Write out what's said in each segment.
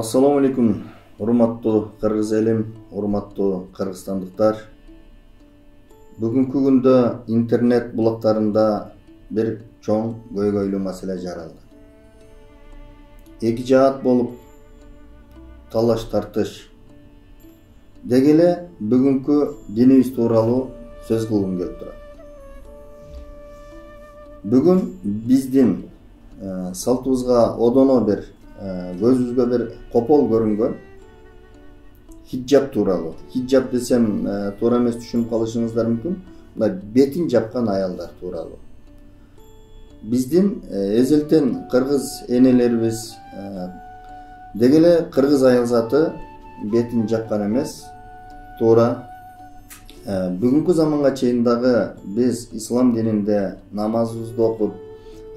Assalamu alaikum, урматтуу кыргыз элим, урматтуу кыргызстандыктар. Бүгүнкү күндө интернет булактарында бир чоң көйгөйлүү маселе жаралды. Эки жаат болуп талаш тартыш. Деги эле бүгүнкү динибиз тууралуу сөз кылгым келип турат. Бүгүн биздин салтыбызга одоно бир көзүбүзгө бир копол көрүнгөн хиджаб тууралуу. Хиджаб десем туура эмес түшүнүп калышыңыздар мүмкүн. Мына бетин жапкан аялдар тууралуу. Биздин эзелтен кыргыз энелерибиз деги эле кыргыз аял заты бетин жапкан эмес. Туура бүгүнкү заманга чейин дагы биз ислам дининде намазыбызды окуп,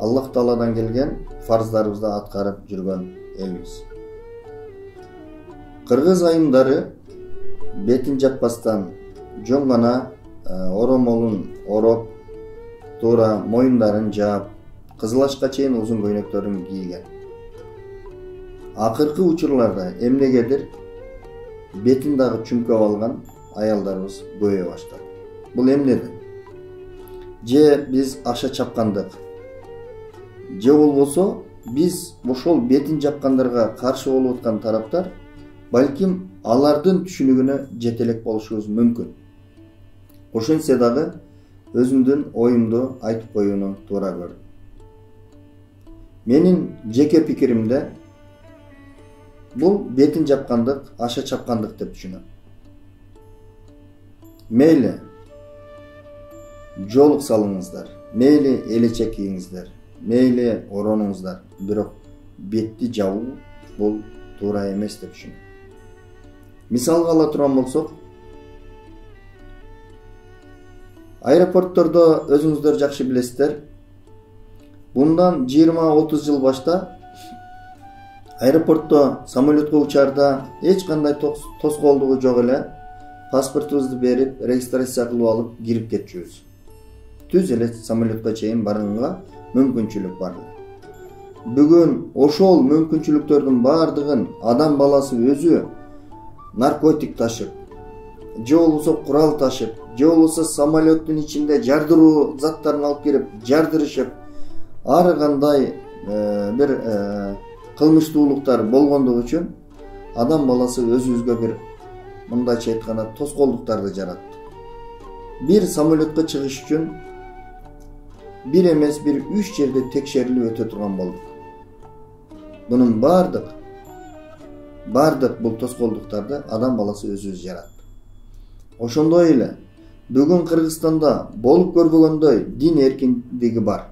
Аллах Тааладан келген фарздарыбызды аткарып жүргөн элбиз. Кыргыз айымдары бетин жаппастан жөн гана оромолун ороп, туура моюндарын жаап, кызылашка чейин узун көйнөктөрүн кийген. Акыркы учурларда эмнегедир бетин дагы чүмкөп алган аялдарыбыз көбөйө баштады. Бул эмнеден? Же биз аша чапкандык, же болбосо биз ошол бетин жапкандарга каршы болуп аткан тараптар балким алардын түшүнүгүнө жетелек болушубуз мүмкүн. Ошентсе дагы өзүмдүн оюмду айтып коюуну туура көрдүм. Менин жеке пикиримде бул бетин жапкандык, аша чапкандык деп түшүнөм. Мейли жолук салыңыздар, мейли элечек кийиңиздер, мейли оронуңуздар, бирок бетти жабуу бул туура эмес деп түшүнөм. Мисалга ала турган болсок, аэропорттордо өзүңүздөр жакшы билесиздер, bundan 20-30 жыл башта аэропортто самолетко учаарда эч кандай тоскоолдугу жок эле паспортубузду берип, регистрация кылып алып кирип кетчүбүз. Түз эле самолетко чейин барганга мүмкүнчүлүк бар. Бүгүн ошол мүмкүнчүлүктөрдүн бардыгын адам баласы өзү наркотик ташып, же болбосо курал ташып, же болбосо самолеттин ичинде жардыруу заттарын алып кирип жардырышып, ар кандай бир кылмыштуулуктар болгондугу үчүн адам баласы өзүбүзгө бир мындайча айтканда тоскоолдуктарды жараттык. Бир самолетке чыгыш үчүн бир эмес бир 3 жерде текшерилип өтө турган болдук. Бунун бардык бул тоскоолдуктарды адам баласы өзүбүз жаратты. Ошондой эле бүгүн Кыргызстанда болуп көрбөгөндөй дин эркиндиги бар.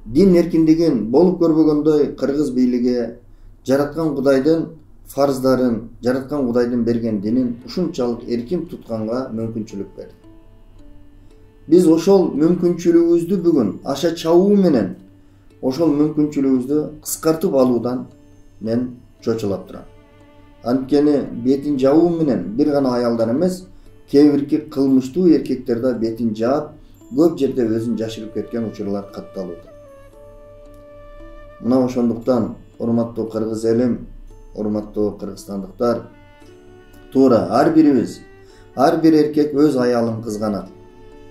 Дин эркиндигин болуп көрбөгөндөй кыргыз бийлиги жараткан Кудайдын фарздарын, жараткан Кудайдын берген динин ушунчалык эркин тутканга мүмкүнчүлүк берди. Биз ошол мүмкүнчүлүгүбүздү бүгүн аша чабуу менен ошол мүмкүнчүлүгүбүздү кыскартып алуудан мен чочулап турам. Анткени бетин жабуу менен бир гана аялдар эмес, кээ бирки кылмыштуу эркектер да бетин жаап, көп жерде өзүн жашырып кеткен учурлар катталууда. Мына ошондуктан урматтуу кыргыз элим, урматтуу кыргызстандыктар, туура ар бирибиз, ар бир эркек өз аялын кызганат.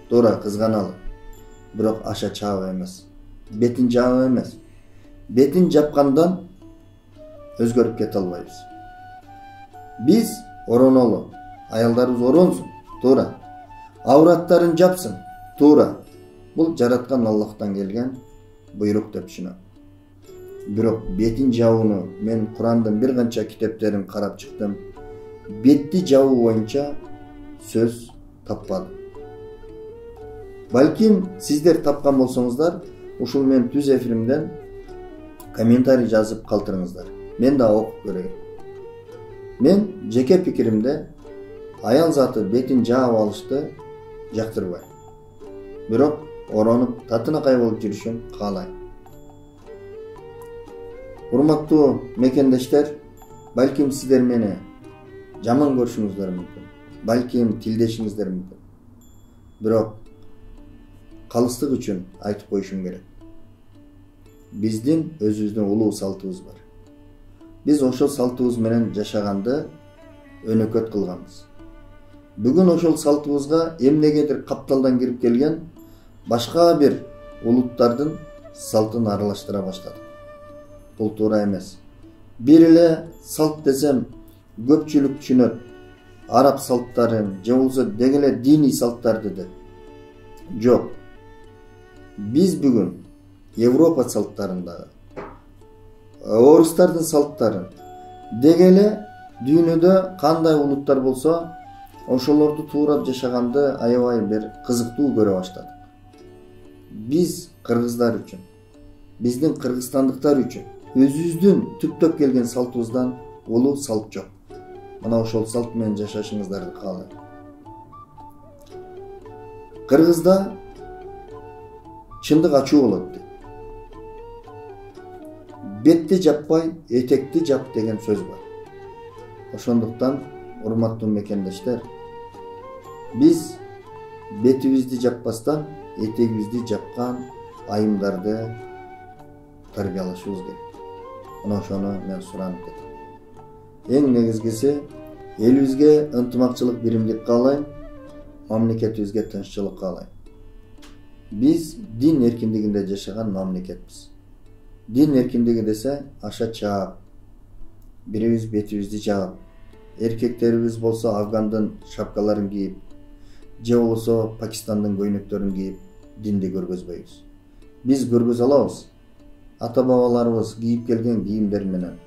Туура кызганалы. Бирок аша чаап эмес, бетин жаап эмес. Бетин жапкандан өзгөрүп кете албайбыз. Биз оронолу, аялдарыбыз оронсун, туура. Авраттарын жапсын, туура. Бул жараткан Аллахтан келген буйрук деп түшүнөм. Бирок бетин жабууну мен Курандын бир канча китептерин карап чыктым. Бетти жабуу боюнча сөз таппадым. Балким сиздер тапкан болсоңуздар, ушул мен түз эфиримден комментарий жазып калтырыңыздар. Мен да окуп көрөйүн. Мен жеке пикиримде аял заты бетин жаап алышты жактырбайм. Бирок оронуп татынакай болуп жүрүшүн каалайм. Урматтуу мекендештер, балким сиздер мени жаман көрүшүңүздөр мүмкүн. Балким тилдешиңиздер мүмкүн. Бирок калыстык үчүн айтып коюшум керек. Биздин өзүбүздүн улуу салтыбыз бар. Biz ошол салтыбыз менен жашаганды өнөкөт кылганбыз. Бүгүн ошол салтыбызга эмнегедир капталдан кирип келген башка бир улуттардын салтын аралаштыра баштадык. Бул туура эмес. Бир эле салт десем көпчүлүк түшүнөт. Араб салттарын же болбосо деги эле диний салттарды деп. Жок. Биз бүгүн Европа салттарындагы, орустардын салттарын, деги эле дүйнөдө кандай улуттар болсо, ошолорду туурап жашаганды аябай бир кызыктуу көрө баштадык. Биз кыргыздар үчүн, биздин кыргызстандыктар үчүн өзүбүздүн түптөп келген салтыбыздан улуу салт жок. Мына ошол салт менен жашашыңыздарды каалайм. Кыргызда чындык ачуу болот дейт. Бетти жаппай, этекти жап деген сөз бар. Ошондуктан, урматтуу мекендештер, биз бетибизди жаппастан, этегибизди жапкан айымдарды тарбиялашыбыз керек. Мына ошону мен суранып кетем. Эң негизгиси, элибизге ынтымакчылык, биримдик каалайм, мамлекетибизге тынччылык каалайм. Биз дин эркиндигинде жашаган мамлекетпиз. Дин эркиндиги десе аша чаап, бирибиз бетибизди жаап, эркектерибиз болсо афгандын шапкаларын кийип, же болсо Пакистандын көйнөктөрүн кийип динди көргөзбөйбүз. Биз көргөзө алабыз. Ата бабаларыбыз кийип келген кийимдер менен.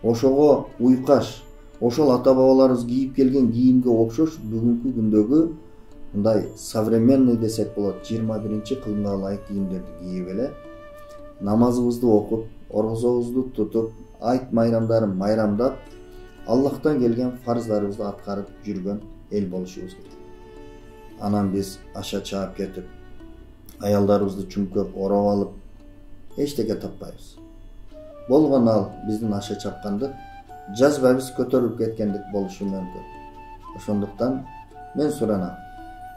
Ошого уйкаш, ошол ата бабаларыбыз кийип келген кийимге окшош бүгүнкү күндөгү мындай современный десек болот, 21-кылымга ылайык кийимдерди кийип эле намазыбызды окуп, орозобузду тутуп, айт майрамдарын майрамдап, Аллахтан келген фарздарыбызды аткарып жүргөн эл болушубуз керек. Анан биз аша чаап кетип, аялдарыбызды чүмкөп, ороп алып, эчтеке таппайбыз. Болгон ал биздин аша чапкандык, жазбайбыз көтөрүлүп кеткендик болушу мүмкүн. Ошондуктан мен суранам,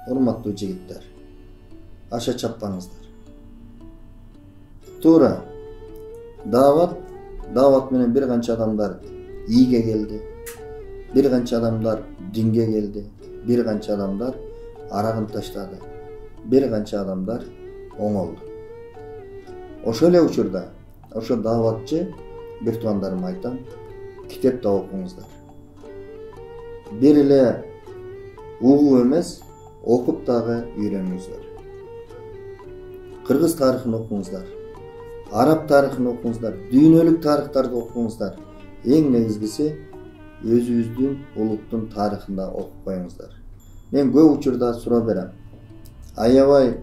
урматтуу жигиттер, аша чаппаңыздар. Туура, дават менен бир канча адамдар ийге келди, бир канча адамдар динге келди, бир канча адамдар арагын таштады, бир канча адамдар оңолду. Ошол эле учурда, ошо даватчы бир туугандарыма айтам, китеп да окуңуздар. Бир эле угуп эмес, окуп дагы үйрөнүңүздөр. Кыргыз тарыхын окуңуздар, араб тарыхын окуңуздар, дүйнөлүк тарыхтарды окуңуздар. Эң негизгиси өзүбүздүн улуттун тарыхында окуп коюңуздар. Мен көп учурда суроо берем. Аябай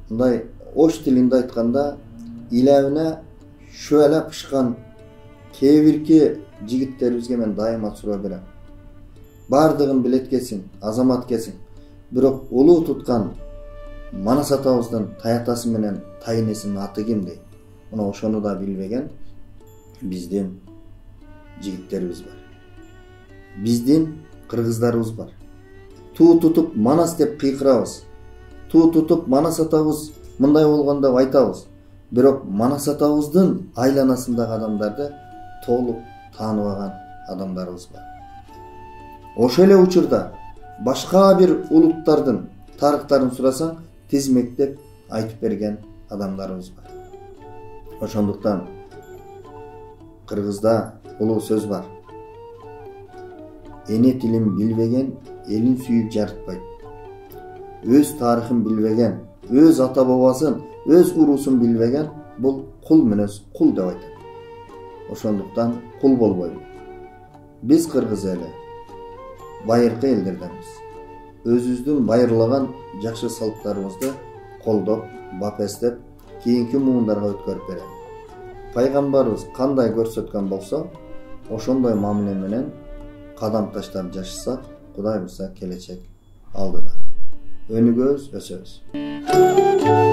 мындай ош тилинде айтканда илебине шөөлө пышкан кээ бирки жигиттерибизге мен дайыма суроо берем. Бардыгын билеткесиң, азаматкесиң, бирок улуу туткан Манас атабыздын таятасы менен тайнесинин аты ким дейт? Мына ошону да билбеген биздин жигиттерибиз бар. Биздин кыргыздарыбыз бар. Туу тутуп Манас деп кыйкырабыз. Туу тутуп Манас атабыз мындай болгон деп айтабыз. Бирок Манас атабыздын айланасындагы адамдарды толук тааныбаган адамдарыбыз бар. Ошол эле учурда башка бир улуттардын тарыхтарын сурасаң, тизмектеп айтып берген адамдарыбыз бар. Ошондуктан Кыргызда улуу сөз бар. Эне тилин билбеген элин сүйүп жарытпайт. Өз тарыхын билбеген, өз ата бабасын, өз уруусун билбеген бул кул мүнөз, кул деп айтат. Ошондуктан кул болбойлу. Биз кыргыз эли байыркы элдерденбиз. Өзүбүздүн байырлаган жакшы салттарыбызды колдоп, бапестеп, кийинки муундарга өткөрүп берели. Пайгамбарыбыз кандай көрсөткөн болсо, ошондой мамиле менен кадам таштап жашасак, Кудай буйрса келечек алдыда. Өнүгөбүз, өсөбүз.